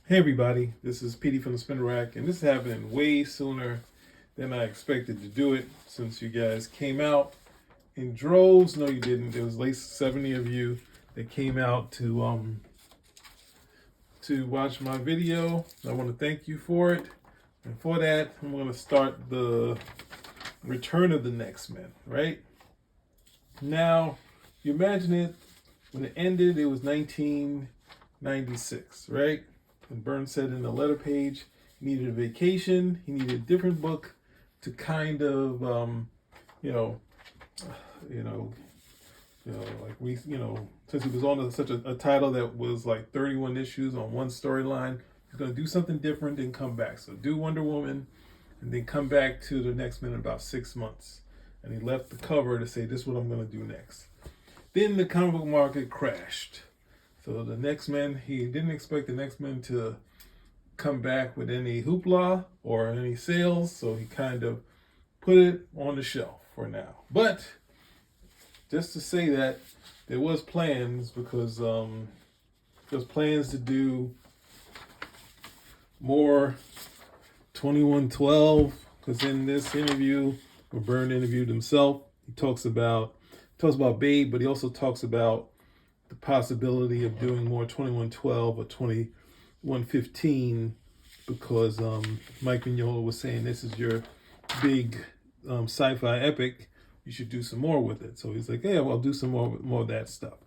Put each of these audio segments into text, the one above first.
Hey everybody, this is Petey from the Spinner Rack, and this is happening way sooner than I expected to do it since you guys came out in droves. No, you didn't. There was at least 70 of you that came out to watch my video. I want to thank you for it. And for that, I'm going to start the Return of the Next Men, right? Now, you imagine it, when it ended, it was 1996, right? And Byrne said in the letter page, he needed a vacation. He needed a different book to kind of, you know, you know, since he was on such a title that was like 31 issues on one storyline, he's going to do something different and come back. So do Wonder Woman, and then come back to the Next Men in about 6 months. And he left the cover to say, "This is what I'm going to do next." Then the comic book market crashed. So the Next Men, he didn't expect the Next Men to come back with any hoopla or any sales, so he kind of put it on the shelf for now. But just to say that there was plans, because there's plans to do more 2112, because in this interview where Byrne interviewed himself, he talks about Babe, but he also talks about the possibility of doing more 2112 or 2115, because Mike Mignola was saying this is your big sci-fi epic. You should do some more with it. So he's like, "Yeah, well, I'll do some more of that stuff,"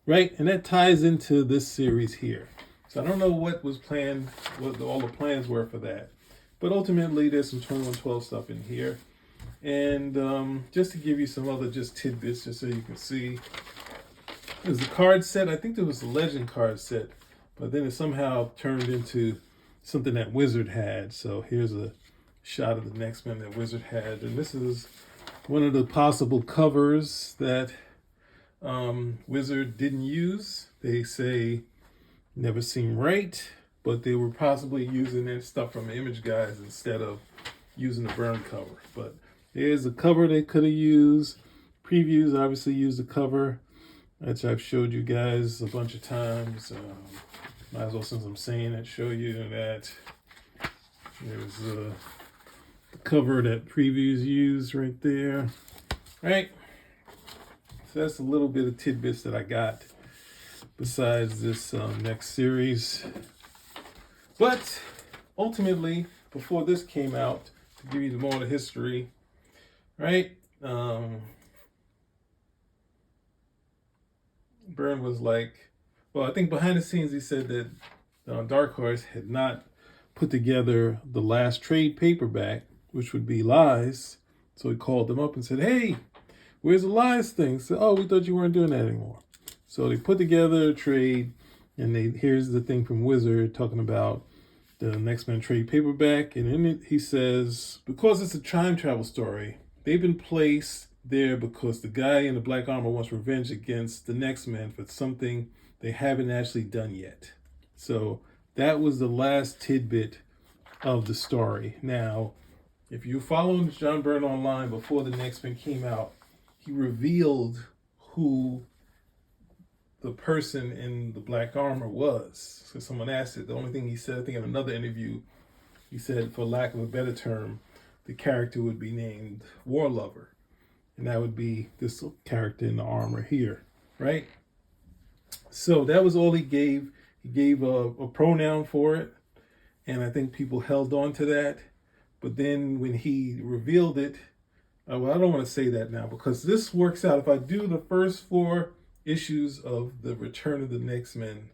right? And that ties into this series here. So I don't know what was planned, what all the plans were for that, but ultimately there's some 2112 stuff in here. And just to give you some other just tidbits, just so you can see, there's a card set. I think there was a Legend card set, but then it somehow turned into something that Wizard had. So here's a shot of the Next Men that Wizard had, and this is one of the possible covers that Wizard didn't use. They say never seemed right, but they were possibly using their stuff from the Image guys instead of using the Byrne cover. But here's a cover they could have used. Previews obviously used the cover, which I've showed you guys a bunch of times. Might as well, since I'm saying it, show you that there's the cover that previews used right there, right? So that's a little bit of tidbits that I got besides this next series. But ultimately, before this came out, to give you more of the history, right? Byrne was like, well, I think behind the scenes he said that Dark Horse had not put together the last trade paperback, which would be Lies. So he called them up and said, "Hey, where's the Lies thing?" Said, "Oh, we thought you weren't doing that anymore." So they put together a trade, and here's the thing from Wizard talking about the Next Men trade paperback. And in it, he says, because it's a time travel story, they've been placed there because the guy in the black armor wants revenge against the Next Men for something they haven't actually done yet. So that was the last tidbit of the story. Now, if you followed John Byrne online before the Next Men came out, he revealed who the person in the black armor was. So someone asked it. The only thing he said, I think in another interview, he said, for lack of a better term, the character would be named War Lover. And that would be this character in the armor here, right? So that was all he gave. He gave a pronoun for it, and I think people held on to that. But then when he revealed it, well, I don't want to say that now, because this works out. If I do the first 4 issues of the Return of the Next Men,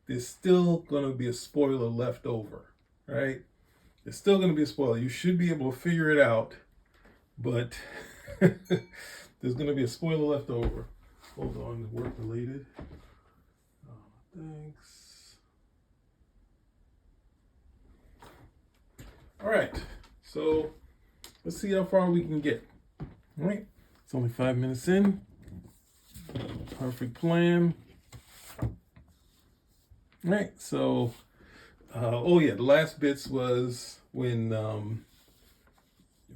there's still going to be a spoiler left over, right? There's still going to be a spoiler. You should be able to figure it out, but there's going to be a spoiler left over. Hold on, work related. Thanks. All right, so let's see how far we can get. All right, it's only 5 minutes in. Perfect plan. All right, so the last bits was when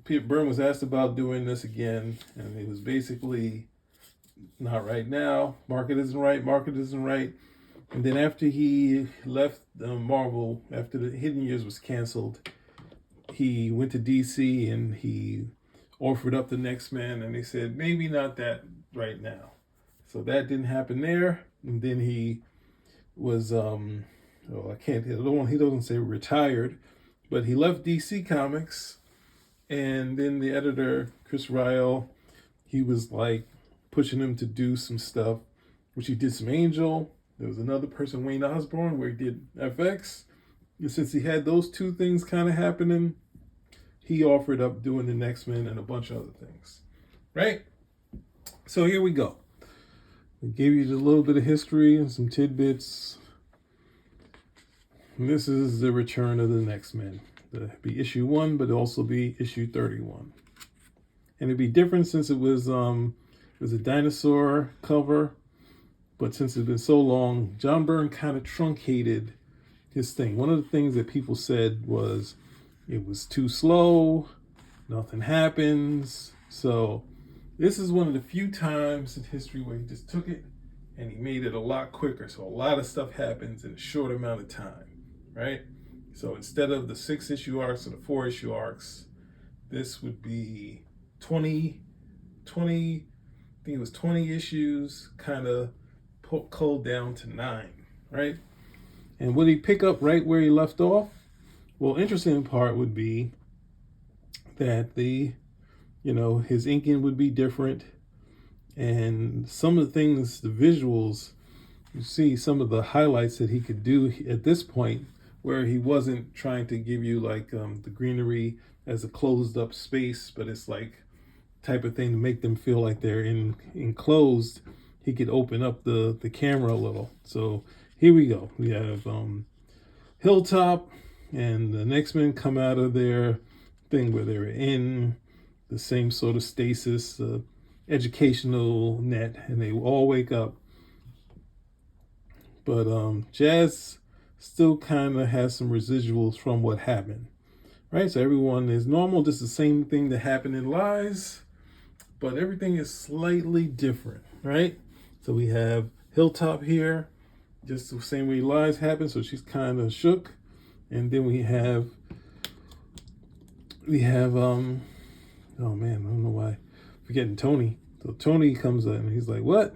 Byrne was asked about doing this again, and it was basically, not right now. Market isn't right. And then after he left Marvel, after the Hidden Years was canceled, he went to DC and he offered up the Next Men, and they said maybe not that right now. So that didn't happen there. And then he was he doesn't say retired, but he left DC Comics, and then the editor Chris Ryall, he was like pushing him to do some stuff, which he did some Angel. There was another person, Wayne Osborne, where he did FX. And since he had those two things kind of happening, he offered up doing the Next Men and a bunch of other things, right? So here we go. We gave you a little bit of history and some tidbits. And this is the return of the Next Men. It'll be issue 1, but it'll also be issue 31. And it'd be different since it was a dinosaur cover, but since it's been so long, John Byrne kind of truncated his thing. One of the things that people said was it was too slow, nothing happens. So this is one of the few times in history where he just took it and he made it a lot quicker. So a lot of stuff happens in a short amount of time, right? So instead of the 6-issue arcs or the 4-issue arcs, this would be 20, I think it was 20 issues, kind of culled down to 9, right? And would he pick up right where he left off? Well, interesting part would be that his inking would be different, and some of the things, the visuals, you see some of the highlights that he could do at this point, where he wasn't trying to give you like the greenery as a closed up space, but it's like type of thing to make them feel like they're enclosed. He could open up the camera a little. So here we go. We have Hilltop and the Next Men come out of their thing where they're in the same sort of stasis, educational net, and they all wake up. But Jazz still kind of has some residuals from what happened, right? So everyone is normal, just the same thing that happened in Lies, but everything is slightly different, right? So we have Hilltop here, just the same way Lies happened, so she's kind of shook. And then we have oh man, I don't know why I'm forgetting Tony. So Tony comes up and he's like, what?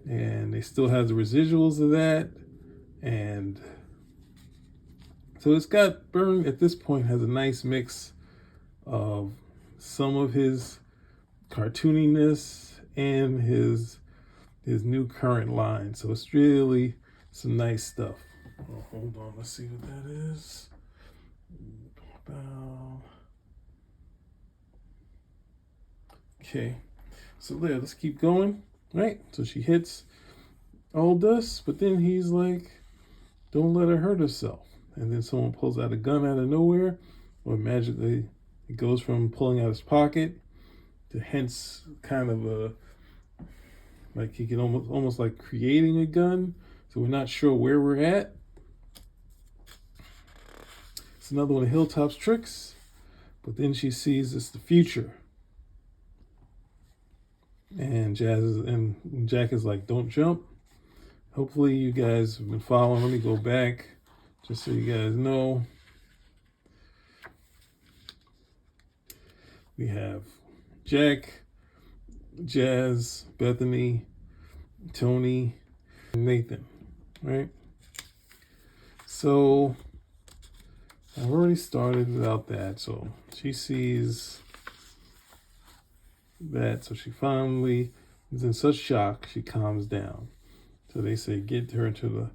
And they still have the residuals of that. And so it's got Byrne at this point has a nice mix of some of his cartooniness and his new current line. So it's really some nice stuff. Oh, hold on, let's see what that is. Okay, so there, let's keep going, right? So she hits all this, but then he's like, don't let her hurt herself. And then someone pulls out a gun out of nowhere, or magically it goes from pulling out his pocket to hence kind of a, like he can almost like creating a gun. So we're not sure where we're at. It's another one of Hilltop's tricks, but then she sees it's the future. And Jack is like, don't jump. Hopefully you guys have been following. Let me go back just so you guys know. We have Jack, Jazz, Bethany, Tony, and Nathan, right? So I've already started without that. So she sees that. So she finally is in such shock, she calms down. So they say, get her into the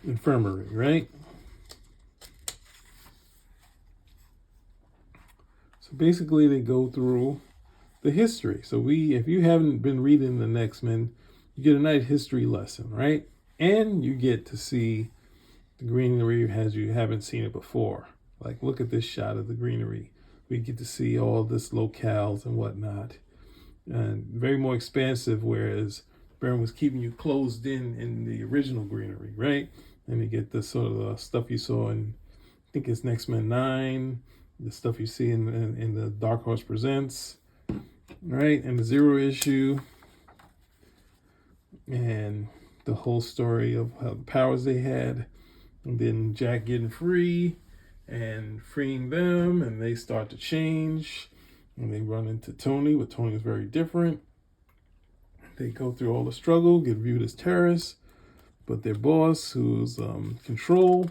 infirmary, right? So basically they go through the history. So if you haven't been reading the Next Men, you get a nice history lesson, right? And you get to see the greenery as you haven't seen it before. Like, look at this shot of the greenery. We get to see all this locales and whatnot. And very more expansive, whereas Byrne was keeping you closed in the original greenery, right? And you get the sort of stuff you saw in, I think it's Next Men 9, the stuff you see in the Dark Horse Presents, right? And the 0 issue. And the whole story of how the powers they had, and then Jack getting free and freeing them, and they start to change, and they run into Tony, but Tony is very different. They go through all the struggle, get viewed as terrorists, but their boss, who's Control,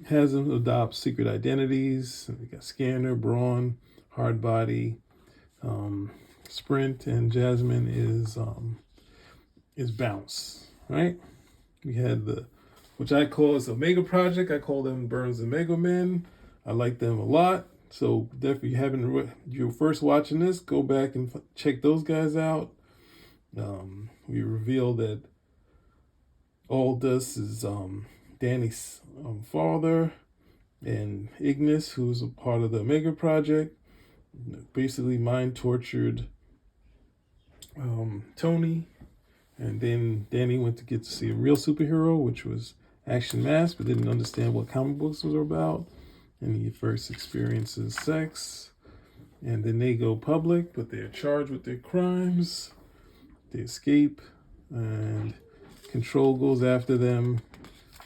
has them adopt secret identities. They got Scanner, Brawn, Hardbody, Sprint, and Jasmine is Bounce, right? We had which I call as Omega Project. I call them Byrne's Omega Men. I like them a lot. So definitely, you're first watching this, go back and check those guys out. We reveal that Aldous is Danny's father, and Ignis, who's a part of the Omega Project, basically mind tortured Tony, and then Danny went to get to see a real superhero, which was Action Mask, but didn't understand what comic books was about, and he first experiences sex, and then they go public, but they're charged with their crimes. They escape, and Control goes after them,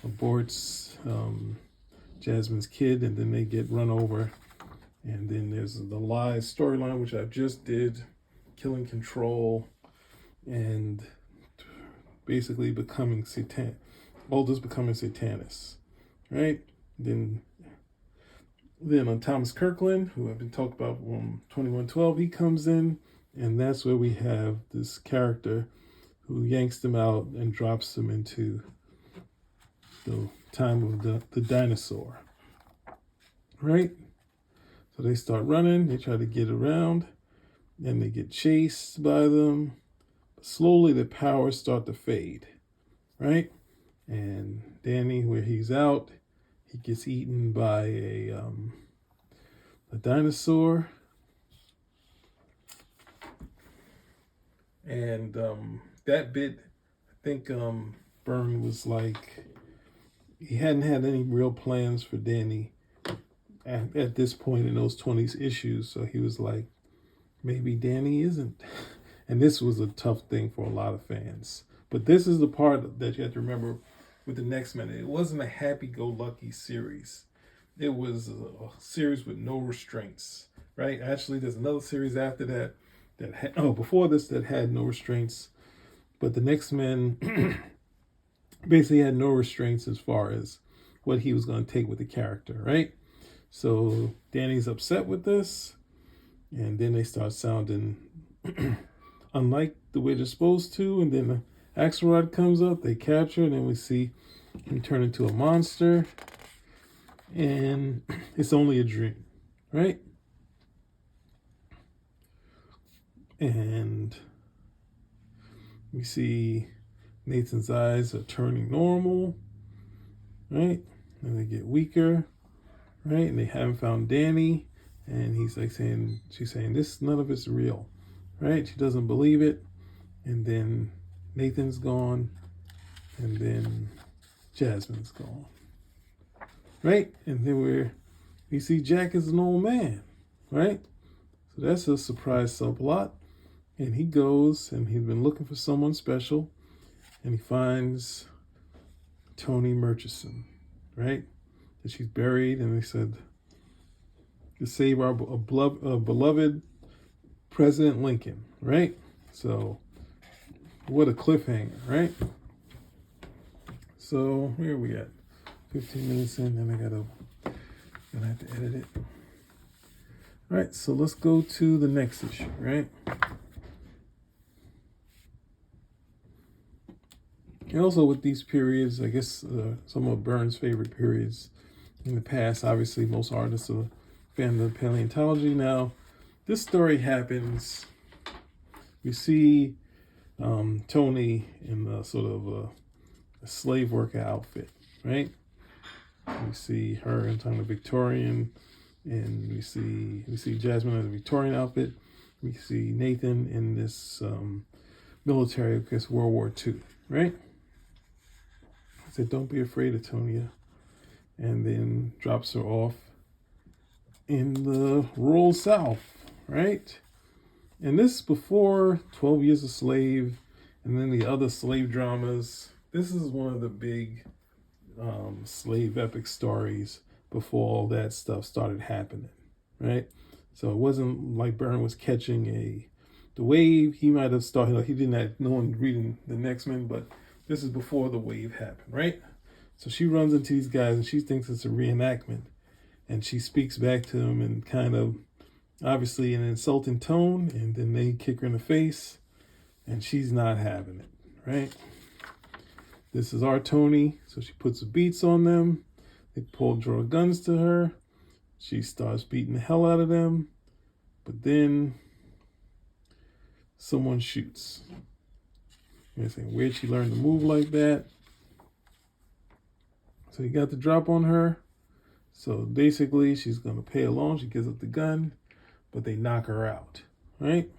aborts Jasmine's kid, and then they get run over. And then there's the Lies storyline, which I just did, killing Control and basically becoming Aldous becoming Satanist, right? Then on Thomas Kirkland, who I've been talking about from 2112, he comes in, and that's where we have this character who yanks them out and drops them into the time of the dinosaur, right? So they start running, they try to get around, and they get chased by them. But slowly the powers start to fade, right? And Danny, where he's out, he gets eaten by a dinosaur. And that bit, I think Byrne was like, he hadn't had any real plans for Danny at this point in those 20s issues. So he was like, maybe Danny isn't. And this was a tough thing for a lot of fans. But this is the part that you have to remember with the Next Men. It wasn't a happy-go-lucky series. It was a series with no restraints, right? Actually, there's another series after that before this that had no restraints. But the Next Men basically had no restraints as far as what he was going to take with the character, right? So Danny's upset with this, and then they start sounding unlike the way they're supposed to, and then the Axelrod comes up, they capture, and then we see him turn into a monster, and it's only a dream, right? And we see Nathan's eyes are turning normal, right? And they get weaker, right? And they haven't found Danny, and she's saying this, none of it's real, right? She doesn't believe it. And then Nathan's gone, and then Jasmine's gone, right? And then we see Jack as an old man, right? So that's a surprise subplot. And he goes, and he's been looking for someone special, and he finds Toni Murchison, right? And she's buried, and they said, to save our beloved President Lincoln, right? So, what a cliffhanger, right? So, here we at 15 minutes in, and gonna have to edit it. All right, so let's go to the next issue, right? And also with these periods, I guess some of Byrne's favorite periods in the past, obviously most artists are fan of paleontology. Now, this story happens, we see Toni in a sort of a slave worker outfit, right? We see her in kind of Victorian, and we see Jasmine in a Victorian outfit. We see Nathan in this military, I guess World War II, right? I said, don't be afraid of Tonia, and then drops her off in the rural South, right? And this is before 12 Years a Slave And then the other slave dramas. This is one of the big slave epic stories before all that stuff started happening, right? So it wasn't like Byrne was catching the wave. He might have started, he didn't have no one reading the Next Men, but this is before the wave happened, right? So she runs into these guys and she thinks it's a reenactment. And she speaks back to them in kind of obviously an insulting tone, and then they kick her in the face, and she's not having it, right? This is our Tony, so she puts the beats on them. They draw guns to her. She starts beating the hell out of them, but then someone shoots. You're saying, where'd she learn to move like that? So he got the drop on her. So basically, she's going to pay along. She gives up the gun, but they knock her out, right?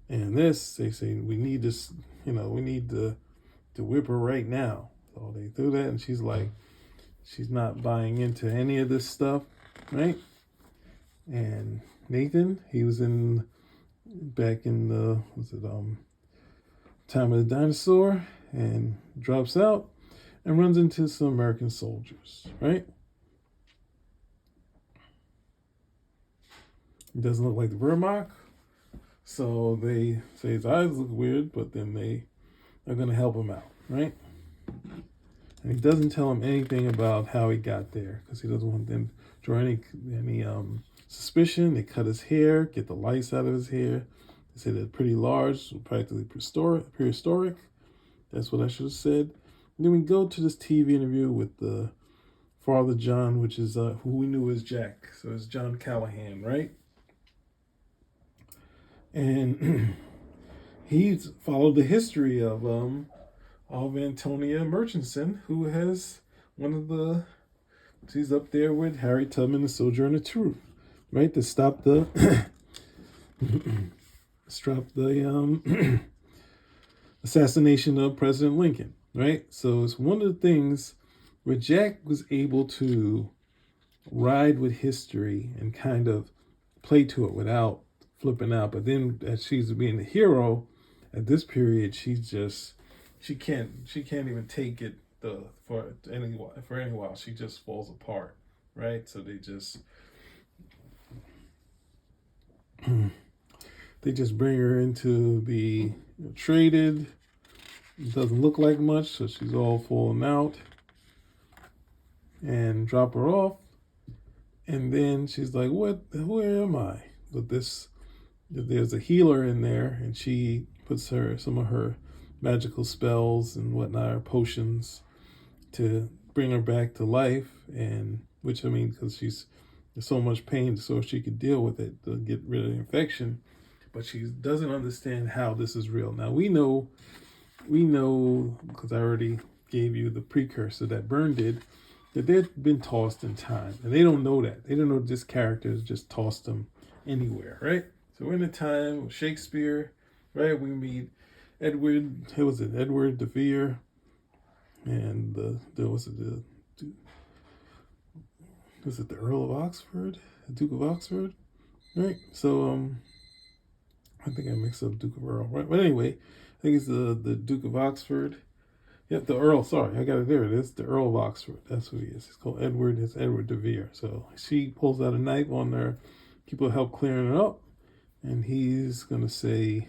And this, they say, we need this, we need to whip her right now. So they do that, and she's like, she's not buying into any of this stuff, right? And Nathan, he was back in the, Time of the Dinosaur, and drops out and runs into some American soldiers, right? He doesn't look like the Wehrmacht, so they say his eyes look weird, but then they are going to help him out, right? And he doesn't tell him anything about how he got there because he doesn't want them to draw any suspicion. They cut his hair, get the lice out of his hair. They say they're pretty large, practically prehistoric. That's what I should have said. And then we go to this TV interview with the Father John, which is who we knew as Jack. So it's John Callahan, right? And he's followed the history of Antonia Murchison, who has she's up there with Harry Tubman, the Sojourner Truth, right? To stop the assassination of President Lincoln, right? So it's one of the things where Jack was able to ride with history and kind of play to it without flipping out. But then as she's being the hero at this period, she can't even take it for any while. She just falls apart, right? So they just bring her in to be traded. It doesn't look like much, so she's all falling out, and drop her off. And then she's like, where am I? But there's a healer in there, and she puts some of her magical spells and whatnot, her potions, to bring her back to life. And because she's in so much pain, so she could deal with it to get rid of the infection. But she doesn't understand how this is real. Now we know, because I already gave you the precursor that Byrne did, that they've been tossed in time. And they don't know that. They don't know this character has just tossed them anywhere, right? So we're in a time of Shakespeare, right? We meet Edward de Vere, and the Earl of Oxford, the Duke of Oxford, right? So I think I mixed up Duke of Earl, right? But anyway, I think it's the Duke of Oxford. Yep, the Earl. Sorry, I got it there. It is the Earl of Oxford. That's who he is. He's called Edward. It's Edward de Vere. So she pulls out a knife on there. People help clearing it up, and he's gonna say,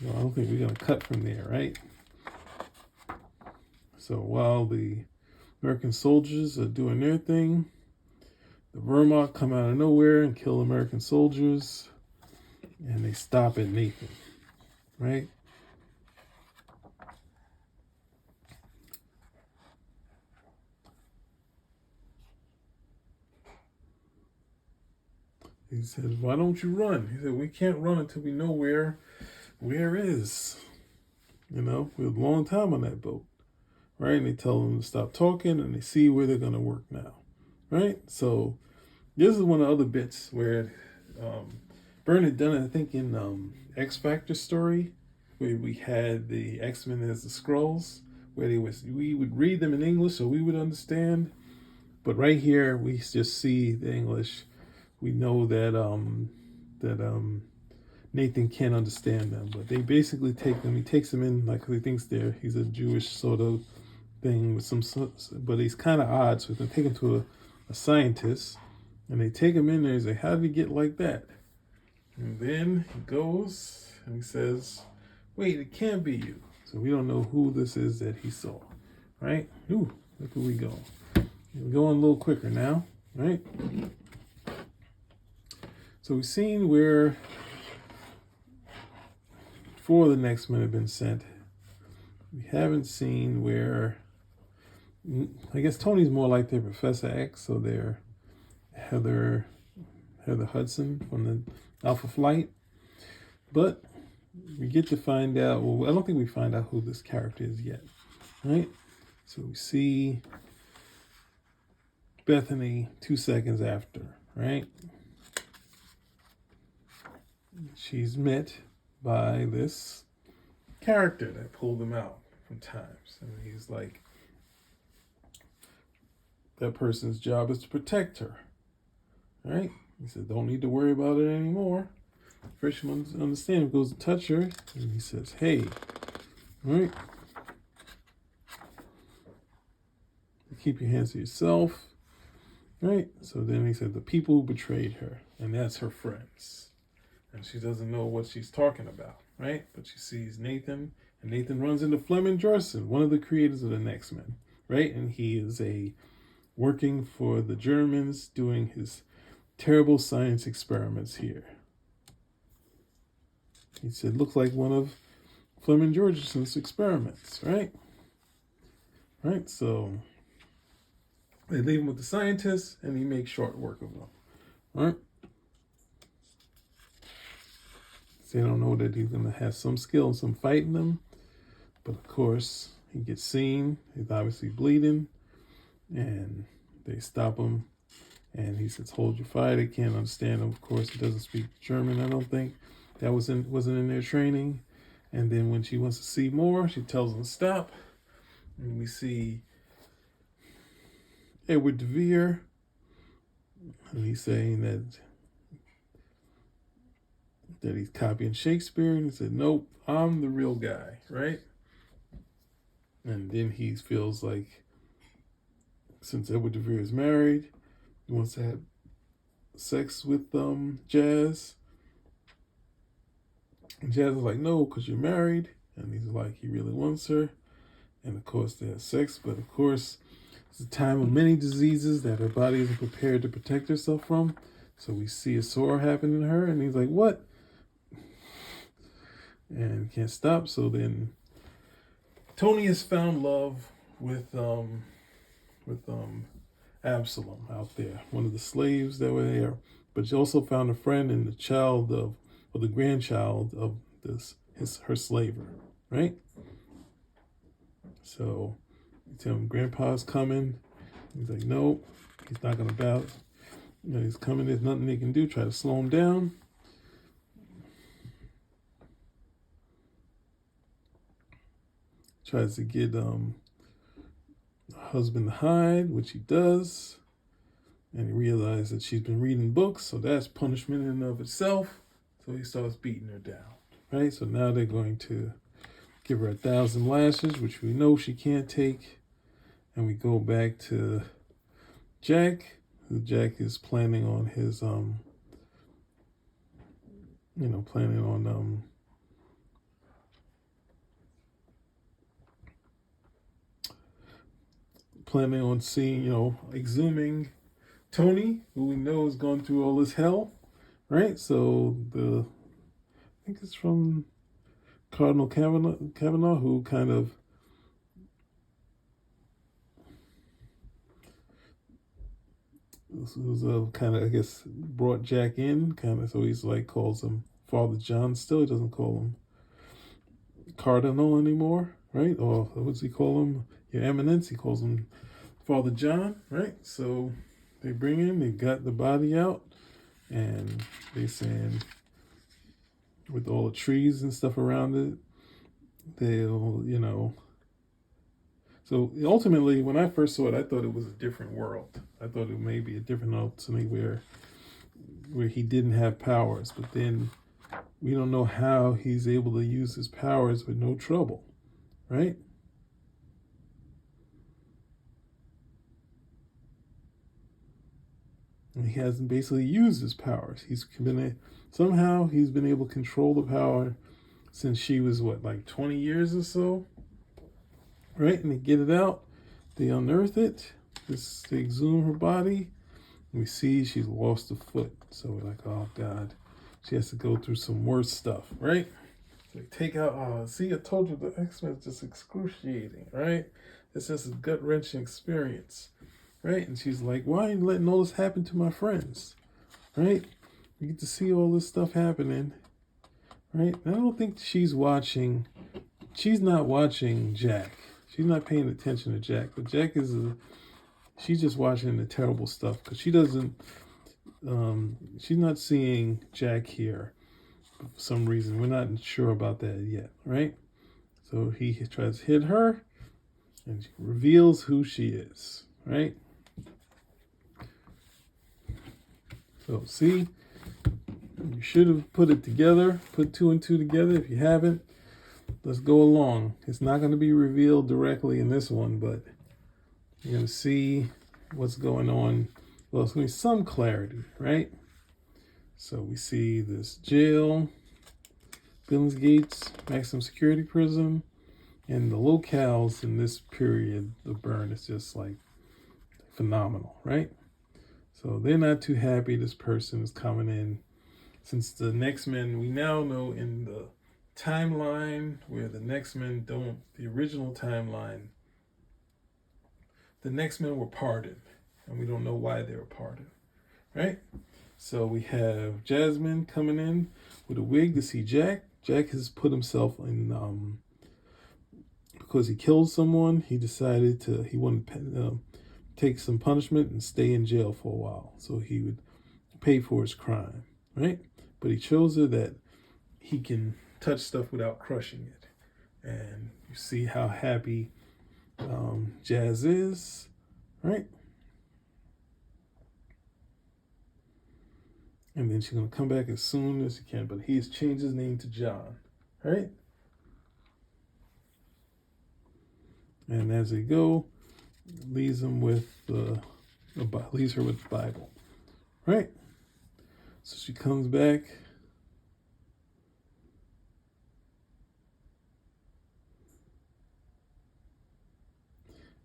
"No, I don't think we're gonna cut from there, right?" So while the American soldiers are doing their thing, the Wehrmacht come out of nowhere and kill American soldiers, and they stop at Nathan, right? He said, "Why don't you run?" He said, "We can't run until we know where is. We have a long time on that boat." Right? And they tell them to stop talking, and they see where they're going to work now. Right? So this is one of the other bits where Byrne had done it, I think, in X Factor story, where we had the X-Men as the Skrulls, where we would read them in English so we would understand. But right here, we just see the English. We know that Nathan can't understand them, but they basically take them. He takes them in like he thinks he's a Jewish sort of thing with some, but he's kind of odd. So they take him to a scientist, and they take him in there. He's like, "How did he get like that?" And then he goes and he says, "Wait, it can't be you." So we don't know who this is that he saw, right? Ooh, look where we go. We're going a little quicker now, right? So we've seen where 4 of the next men have been sent. We haven't seen where, I guess Tony's more like their Professor X, so they're Heather Hudson from the Alpha Flight. But we get to find out, well, I don't think we find out who this character is yet, right? So we see Bethany 2 seconds after, right? She's met by this character that pulled him out from times. And he's like, that person's job is to protect her, right? He said, don't need to worry about it anymore. First one understand, he goes to touch her, and he says, hey, right? Keep your hands to yourself, right? So then he said, the people who betrayed her, and that's her friends. And she doesn't know what she's talking about, right? But she sees Nathan, and Nathan runs into Fleming Jorson, one of the creators of the Next Men, right? And he is working for the Germans, doing his terrible science experiments here. He said, looks like one of Fleming Jorgensen's experiments, right? Right, so they leave him with the scientists, and he makes short work of them, right? They don't know that he's going to have some skill and some fight in them. But of course, he gets seen. He's obviously bleeding. And they stop him. And he says, hold your fire. They can't understand him. Of course, he doesn't speak German, I don't think. That wasn't in their training. And then when she wants to see more, she tells him to stop. And we see Edward de Vere. And he's saying that he's copying Shakespeare, and he said, nope, I'm the real guy, right? And then he feels like, since Edward de Vere is married, he wants to have sex with Jazz. And Jazz is like, no, because you're married. And he's like, he really wants her. And of course, they have sex, but of course, it's a time of many diseases that her body isn't prepared to protect herself from. So we see a sore happen in her, and he's like, what? And can't stop. So then Tony has found love with Absalom out there, one of the slaves that were there. But she also found a friend in the child of, or the grandchild of her slaver, right? So you tell him Grandpa's coming. He's like, no, he's not gonna bow. He's coming. There's nothing they can do. Try to slow him down. Tries to get husband to hide, which he does. And he realizes that she's been reading books, so that's punishment in and of itself. So he starts beating her down, right? So now they're going to give her 1,000 lashes, which we know she can't take. And we go back to Jack, who Jack is planning on his, planning on seeing, exhuming Tony, who we know has gone through all this hell, right? So I think it's from Cardinal Kavanaugh, who kind of I guess, brought Jack in, so he's like, calls him Father John still. He doesn't call him Cardinal anymore, right? Or what's he call him? Your Eminence. He calls him Father John, right? So they got the body out, and they saying, with all the trees and stuff around it, they'll, So ultimately, when I first saw it, I thought it was a different world. I thought it may be a different alternate where he didn't have powers. But then we don't know how he's able to use his powers with no trouble, right? And he hasn't basically used his powers. Somehow he's been able to control the power since she was what, like 20 years or so, right? And they get it out, they unearth it, they exhume her body, and we see she's lost a foot. So we're like, oh God, she has to go through some worse stuff, right? So they take out, see, I told you the X-Men is just excruciating, right? It's just a gut-wrenching experience, right? And she's like, why are you letting all this happen to my friends, right? You get to see all this stuff happening, right? And I don't think she's not watching Jack. She's not paying attention to Jack, but she's just watching the terrible stuff because she's not seeing Jack here for some reason. We're not sure about that yet, right? So he tries to hit her and she reveals who she is, right? So see, you should have put it together, put 2 and 2 together. If you haven't, let's go along. It's not going to be revealed directly in this one, but you're going to see what's going on. Well, it's going to be some clarity, right? So we see this jail, Billingsgate's maximum security prison, and the locales in this period of Byrne is just like phenomenal, right? So they're not too happy this person is coming in. Since the Next Men, we now know in the timeline where the Next Men the original timeline, the Next Men were pardoned, and we don't know why they were pardoned, right? So we have Jasmine coming in with a wig to see Jack. Jack has put himself in, because he killed someone, he decided he wanted to take some punishment and stay in jail for a while so he would pay for his crime, right? But he chose her that he can touch stuff without crushing it. And you see how happy Jazz is, right? And then she's going to come back as soon as she can. But he's changed his name to John, right? And as they go, leaves her with the Bible, right? So she comes back.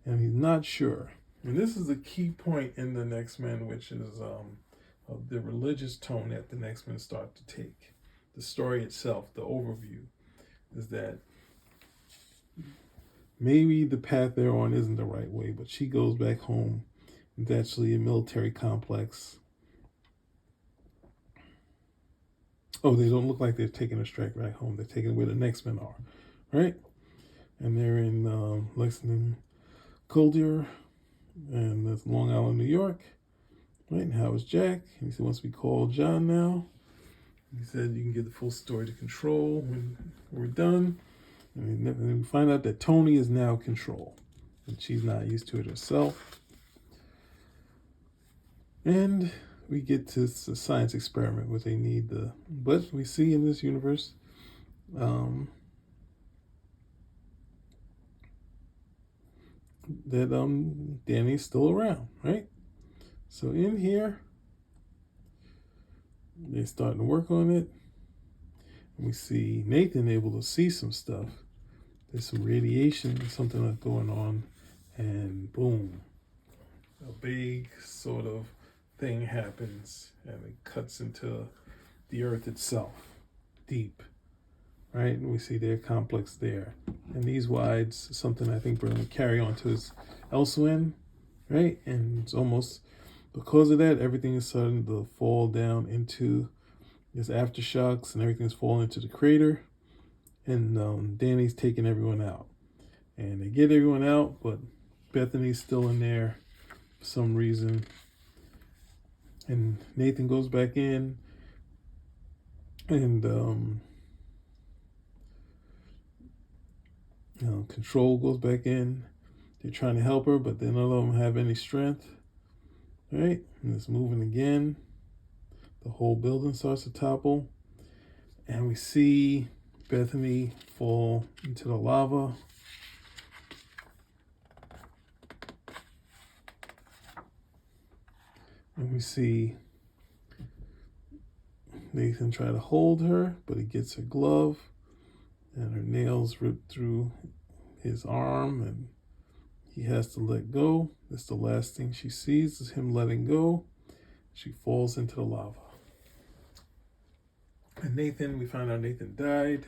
And he's not sure. And this is a key point in the Next Men, which is the religious tone that the Next Men start to take. The story itself, the overview, is that maybe the path they're on isn't the right way, but she goes back home. It's actually a military complex. Oh, they don't look like they're taking a strike back home. They're taking where the Next Men are, right? And they're in Lexington, Coldier, and that's Long Island, New York. Right, and how is Jack? He wants to be called John now. He said you can get the full story to Control when we're done. And then we find out that Tony is now Control. And she's not used to it herself. And we get to the science experiment where they need but we see in this universe that Danny's still around, right? So in here, they're starting to work on it. And we see Nathan able to see some stuff. There's some radiation, something that's going on, and boom, a big sort of thing happens, and it cuts into the earth itself, deep, right? And we see their complex there. And these wides, something I think Byrne will carry on to his Elsewhere, right? And it's almost, because of that, everything is starting to fall down into this aftershocks, and everything's falling into the crater. And Danny's taking everyone out. And they get everyone out, but Bethany's still in there for some reason. And Nathan goes back in, and Control goes back in. They're trying to help her, but none of them have any strength. Right? And it's moving again. The whole building starts to topple. And we see Bethany fall into the lava. And we see Nathan try to hold her, but he gets her glove, and her nails rip through his arm, and he has to let go. That's the last thing she sees, is him letting go. She falls into the lava. And Nathan, we find out Nathan died.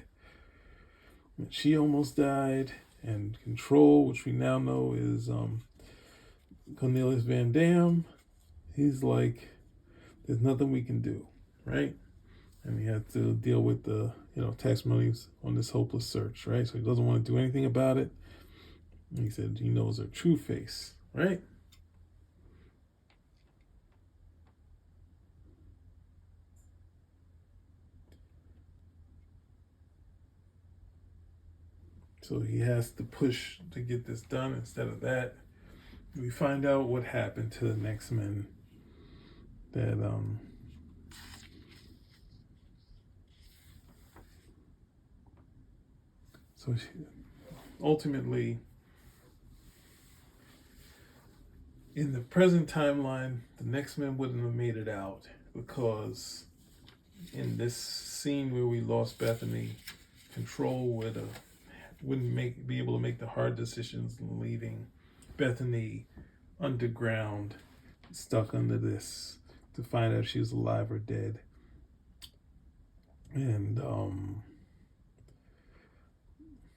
And she almost died. And Control, which we now know is Cornelius Van Dam, he's like, there's nothing we can do, right? And he had to deal with the, testimonies on this hopeless search, right? So he doesn't want to do anything about it. And he said he knows her true face, right? So he has to push to get this done. Instead of that, we find out what happened to the Next Men. That so ultimately, in the present timeline, the Next Men wouldn't have made it out, because in this scene where we lost Bethany, Control wouldn't be able to make the hard decisions, leaving Bethany underground, stuck under this, to find out if she was alive or dead. And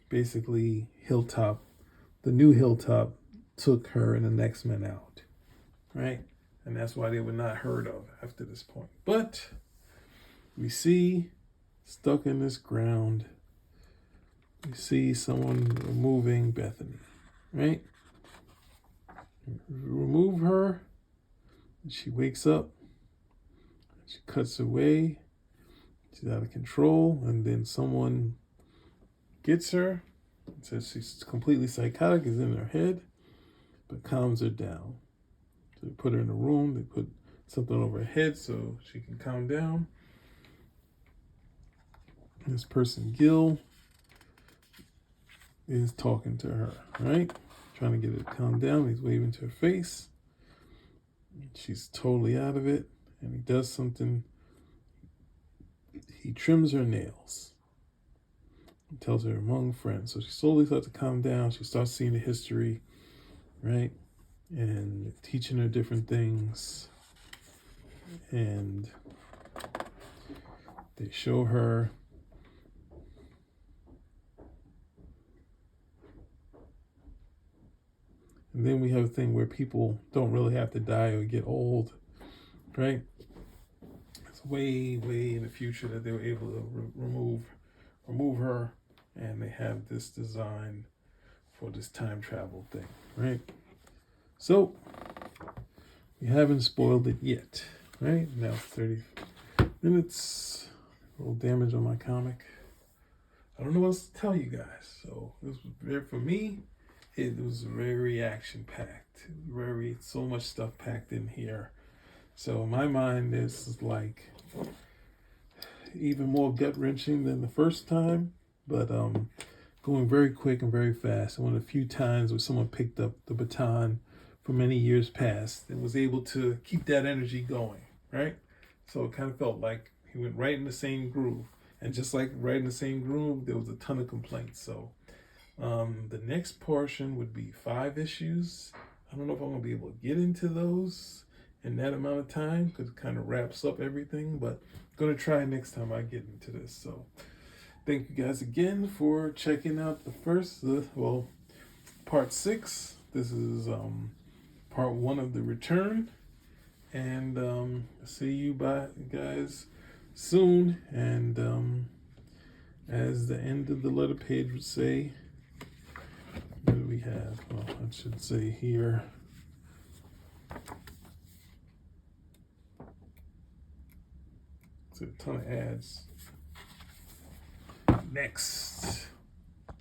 basically, the new Hilltop took her and the Next Men out, right? And that's why they were not heard of after this point. But we see, stuck in this ground, we see someone removing Bethany, right? Remove her, and she wakes up, she cuts away, she's out of control, and then someone gets her, and says she's completely psychotic, is in her head, but calms her down. So they put her in a room, they put something over her head so she can calm down. This person, Gil, is talking to her, right? Trying to get her to calm down. He's waving to her face. She's totally out of it. And he does something. He trims her nails. He tells her among friends. So she slowly starts to calm down. She starts seeing the history, right? And teaching her different things. And they show her and then we have a thing where people don't really have to die or get old, right? It's way, way in the future that they were able to remove her, and they have this design for this time travel thing, right? So we haven't spoiled it yet, right? Now 30 minutes, a little damage on my comic. I don't know what else to tell you guys. So this was very, for me, it was very action-packed, so much stuff packed in here. So in my mind, this is like even more gut-wrenching than the first time, but going very quick and very fast. And one of the few times where someone picked up the baton for many years past and was able to keep that energy going, right? So it kind of felt like he went right in the same groove. And just like right in the same groove, there was a ton of complaints. So the next portion would be 5 issues. I don't know if I'm going to be able to get into those in that amount of time, because it kind of wraps up everything, but I'm going to try next time I get into this. So thank you guys again for checking out part 6. This is part 1 of The Return, and see you guys soon. And as the end of the letter page would say, what do we have? Well, I should say here. It's a ton of ads. Next.